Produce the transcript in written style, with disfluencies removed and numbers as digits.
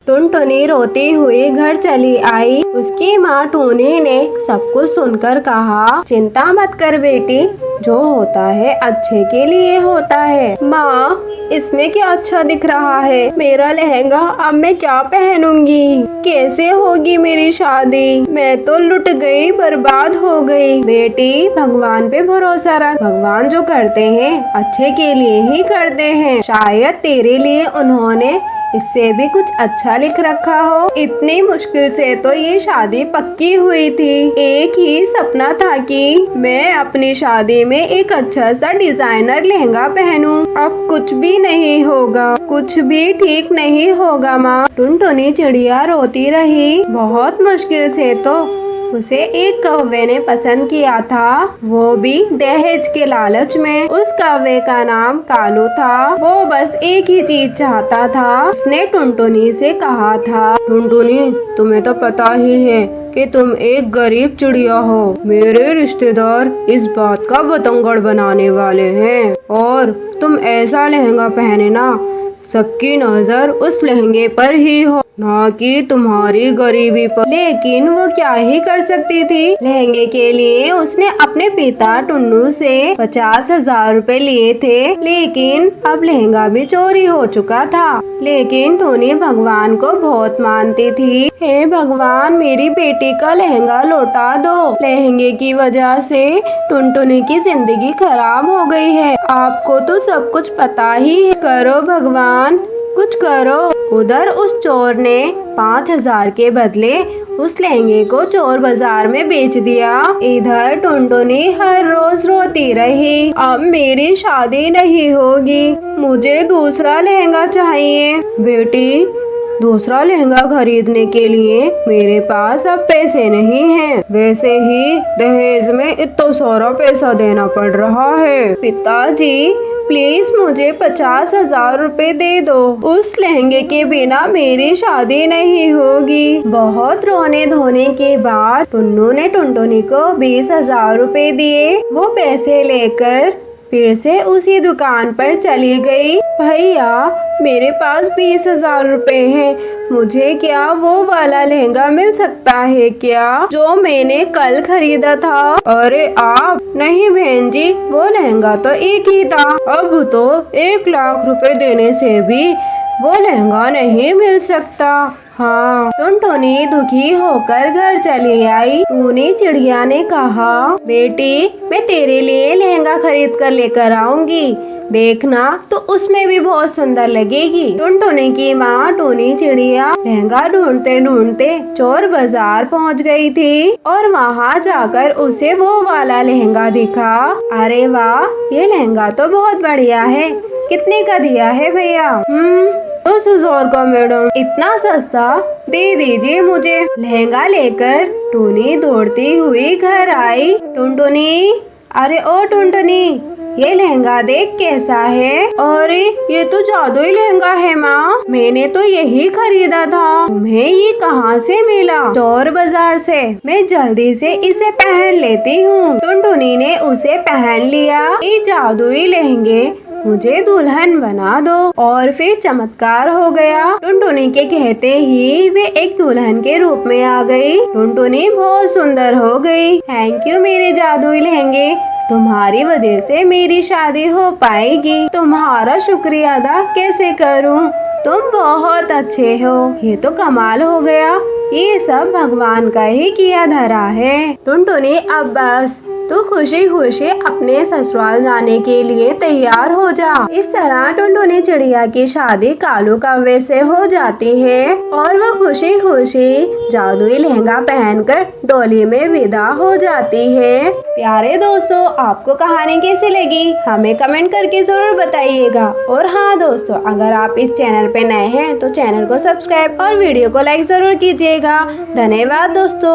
टुनटुनी रोती हुई घर चली आई। उसकी माँ टूनी ने सब कुछ सुनकर कहा, चिंता मत कर बेटी, जो होता है अच्छे के लिए होता है। माँ, इसमें क्या अच्छा दिख रहा है? मेरा लहंगा अब मैं क्या पहनूंगी? कैसे होगी मेरी शादी? मैं तो लुट गई, बर्बाद हो गई। बेटी, भगवान पे भरोसा रख। भगवान जो करते हैं अच्छे के लिए ही करते हैं। शायद तेरे लिए उन्होंने इससे भी कुछ अच्छा लिख रखा हो। इतनी मुश्किल से तो ये शादी पक्की हुई थी। एक ही सपना था कि मैं अपनी शादी में एक अच्छा सा डिजाइनर लहंगा पहनूं। अब कुछ भी नहीं होगा, कुछ भी ठीक नहीं होगा। माँ, टुनटुनी चिड़िया रोती रही। बहुत मुश्किल से तो उसे एक कौवे ने पसंद किया था, वो भी दहेज के लालच में। उस कौवे का नाम कालू था। वो बस एक ही चीज चाहता था। उसने टुनटुनी से कहा था, टुनटुनी, तुम्हें तो पता ही है कि तुम एक गरीब चिड़िया हो। मेरे रिश्तेदार इस बात का बतंगड़ बनाने वाले हैं और तुम ऐसा लहंगा पहने ना, सबकी नजर उस लहंगे पर ही हो, ना कि तुम्हारी गरीबी पर। लेकिन वो क्या ही कर सकती थी। लहंगे के लिए उसने अपने पिता टुन्नू से 50,000 रुपए लिए थे, लेकिन अब लहंगा भी चोरी हो चुका था। लेकिन टुनी भगवान को बहुत मानती थी। हे भगवान, मेरी बेटी का लहंगा लौटा दो। लहंगे की वजह से टुनटुनी की जिंदगी खराब हो गई है। आपको तो सब कुछ पता ही है। करो भगवान, कुछ करो। उधर उस चोर ने 5,000 के बदले उस लहंगे को चोर बाजार में बेच दिया। इधर टुनटुनी हर रोज रोती रही, अब मेरी शादी नहीं होगी, मुझे दूसरा लहंगा चाहिए। बेटी, दूसरा लहंगा खरीदने के लिए मेरे पास अब पैसे नहीं हैं। वैसे ही दहेज में इतना सारा पैसा देना पड़ रहा है। पिताजी, प्लीज मुझे 50,000 रुपए दे दो। उस लहंगे के बिना मेरी शादी नहीं होगी। बहुत रोने धोने के बाद टुन्नू ने टुनटुनी को 20,000 रुपए दिए। वो पैसे लेकर फिर से उसी दुकान पर चली गई। भैया, मेरे पास 20,000 रुपए हैं, मुझे क्या वो वाला लहंगा मिल सकता है क्या, जो मैंने कल खरीदा था? अरे आप नहीं बहन जी, वो लहंगा तो एक ही था। अब तो 1 लाख रुपए देने से भी वो लहंगा नहीं मिल सकता। हाँ, टुनटुनी दुखी होकर घर चली आई। टूनी चिड़िया ने कहा, बेटी, मैं तेरे लिए लहंगा खरीद कर लेकर आऊंगी, देखना तो उसमें भी बहुत सुंदर लगेगी। टुनटुनी की माँ टूनी चिड़िया लहंगा ढूंढते ढूंढते चोर बाजार पहुँच गई थी और वहाँ जाकर उसे वो वाला लहंगा दिखा। अरे वाह, ये लहंगा तो बहुत बढ़िया है। कितने का दिया है भैया? 10,000 का मैडम। इतना सस्ता? दे दीजिए मुझे। लहंगा लेकर टूनी दौड़ती हुई घर आई। टुनटुनी, अरे ओ टुनटुनी, ये लहंगा देख कैसा है। अरे ये तो जादुई लहंगा है माँ, मैंने तो यही खरीदा था। तुम्हें ये कहाँ से मिला? चोर बाजार से। मैं जल्दी से इसे पहन लेती हूँ। टुनटुनी ने उसे पहन लिया। ये जादुई लहंगे मुझे दुल्हन बना दो। और फिर चमत्कार हो गया। टुनटुनी के कहते ही वे एक दुल्हन के रूप में आ गई। टुनटुनी बहुत सुंदर हो गई। थैंक यू मेरे जादुई लहंगे, तुम्हारी वजह से मेरी शादी हो पाएगी। तुम्हारा शुक्रिया अदा कैसे करूं? तुम बहुत अच्छे हो। ये तो कमाल हो गया, ये सब भगवान का ही किया धरा है। टुनटुनी, अब बस तू खुशी खुशी अपने ससुराल जाने के लिए तैयार हो जा। इस तरह टुनटुनी चिड़िया की शादी कालू कौवे से हो जाती है और वो खुशी खुशी जादुई लहंगा पहनकर डोली में विदा हो जाती है। प्यारे दोस्तों, आपको कहानी कैसी लगी हमें कमेंट करके जरूर बताइएगा। और हाँ दोस्तों, अगर आप इस चैनल पे नए हैं तो चैनल को सब्सक्राइब और वीडियो को लाइक जरूर कीजिएगा। धन्यवाद दोस्तों।